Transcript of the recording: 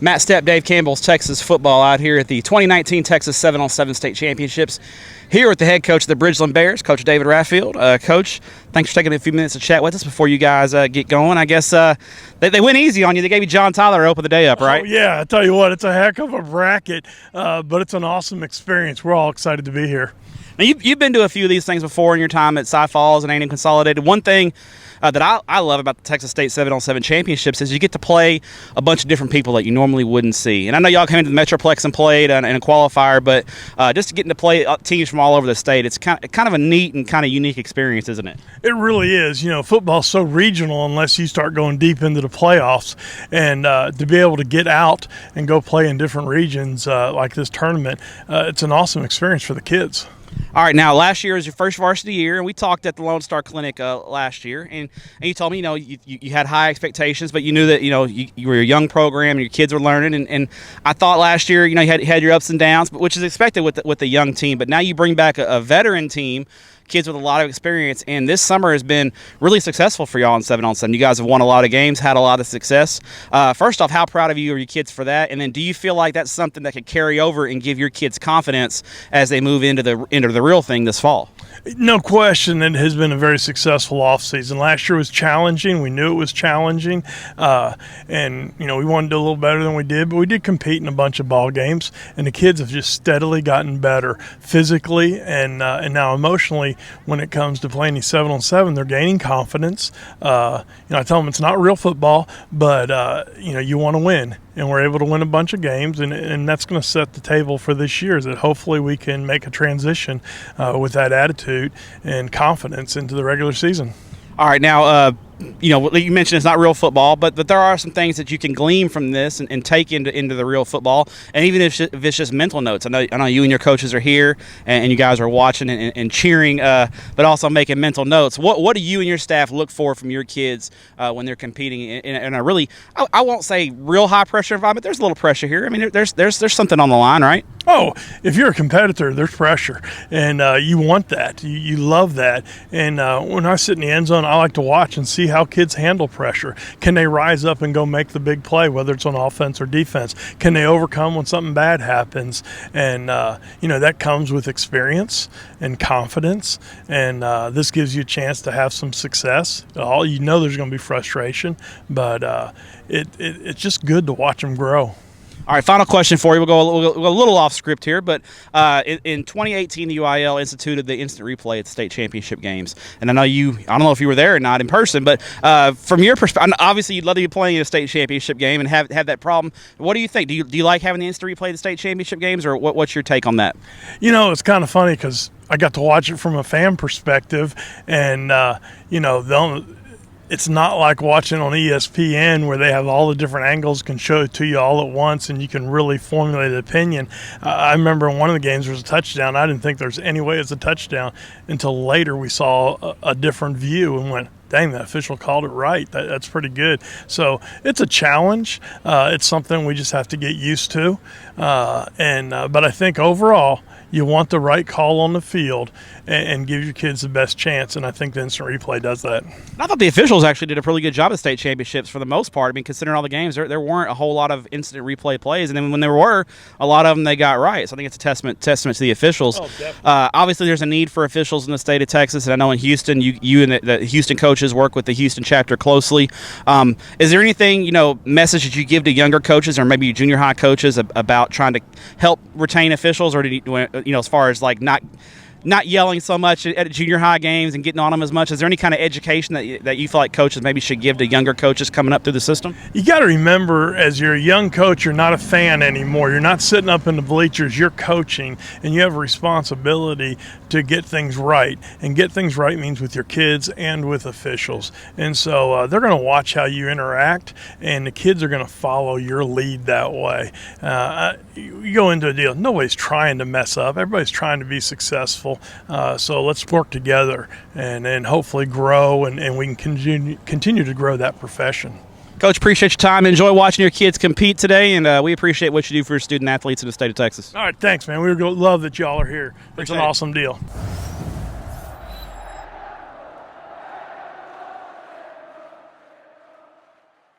Matt Stepp, Dave Campbell's Texas football out here at the 2019 Texas 7-on-7 state championships. Here with the head coach of the Bridgeland Bears, Coach David Raffield. Coach, thanks for taking a few minutes to chat with us before you guys get going. I guess they went easy on you. They gave you John Tyler to open the day up, right? Oh, yeah, I tell you what, it's a heck of a bracket, but it's an awesome experience. We're all excited to be here. Now, you've been to a few of these things before in your time at Cy Falls and A&M Consolidated. One thing that I love about the Texas State 7-on-7 championships is you get to play a bunch of different people that you normally wouldn't see. And I know y'all came into the Metroplex and played in a qualifier, but just getting to play teams from all over the state, it's kind of a neat and kind of unique experience, isn't it? It really is. You know, football's so regional unless you start going deep into the playoffs. And to be able to get out and go play in different regions like this tournament, it's an awesome experience for the kids. All right, now last year was your first varsity year, and we talked at the Lone Star Clinic last year, and you told me, you had high expectations, but you knew that, you were a young program and your kids were learning, and I thought last year, you had your ups and downs, but which is expected with the young team, but now you bring back a veteran team, kids with a lot of experience, and this summer has been really successful for y'all in 7-on-7. You guys have won a lot of games, had a lot of success. First off, how proud of you are your kids for that? And then do you feel like that's something that could carry over and give your kids confidence as they move into the real thing this fall? No question, it has been a very successful offseason. Last year was challenging. We knew it was challenging. And, we wanted to do a little better than we did, but we did compete in a bunch of ball games, and the kids have just steadily gotten better physically and now emotionally. When it comes to playing these 7-on-7, they're gaining confidence. I tell them it's not real football, but, you want to win. And we're able to win a bunch of games, and that's going to set the table for this year, is that hopefully we can make a transition with that attitude and confidence into the regular season. All right, now, you mentioned it's not real football, but there are some things that you can glean from this and take into the real football, and even if it's just mental notes. I know you and your coaches are here, and you guys are watching and cheering, but also making mental notes. What do you and your staff look for from your kids when they're competing in a really, I won't say real high pressure environment. There's a little pressure here. I mean, there's something on the line, right? Oh, if you're a competitor, there's pressure, and you want that. You love that. And when I sit in the end zone, I like to watch and see how kids handle pressure. Can they rise up and go make the big play, whether it's on offense or defense? Can they overcome when something bad happens? And, that comes with experience and confidence, and this gives you a chance to have some success. There's going to be frustration, but it's just good to watch them grow. All right, final question for you. We'll go a little off script here, but in 2018, the UIL instituted the instant replay at the state championship games. And I don't know if you were there or not in person, but from your perspective, obviously you'd love to be playing in a state championship game and have that problem. What do you think? Do you like having the instant replay at the state championship games, or what's your take on that? It's kind of funny because I got to watch it from a fan perspective, and, it's not like watching on ESPN where they have all the different angles, can show it to you all at once, and you can really formulate an opinion. I remember in one of the games there was a touchdown. I didn't think there was any way it's a touchdown until later we saw a different view and went, dang, that official called it right. That's pretty good. So it's a challenge. It's something we just have to get used to. But I think overall, you want the right call on the field and give your kids the best chance, and I think the instant replay does that. I thought the officials actually did a pretty good job at state championships for the most part. I mean, considering all the games, there weren't a whole lot of instant replay plays, and then when there were, a lot of them they got right. So I think it's a testament to the officials. Oh, definitely. Obviously, there's a need for officials in the state of Texas, and I know in Houston, you and the Houston coaches work with the Houston chapter closely. Is there anything, message that you give to younger coaches or maybe junior high coaches about trying to help retain officials, or as far as like not yelling so much at junior high games and getting on them as much? Is there any kind of education that you feel like coaches maybe should give to younger coaches coming up through the system? You got to remember, as you're a young coach, you're not a fan anymore. You're not sitting up in the bleachers. You're coaching, and you have a responsibility to get things right. And get things right means with your kids and with officials. And so they're going to watch how you interact, and the kids are going to follow your lead that way. You go into a deal, nobody's trying to mess up. Everybody's trying to be successful. So let's work together and hopefully grow, and we can continue to grow that profession. Coach, appreciate your time. Enjoy watching your kids compete today, and we appreciate what you do for your student athletes in the state of Texas. All right, thanks, man. We love that y'all are here. It's an Appreciate it. awesome deal.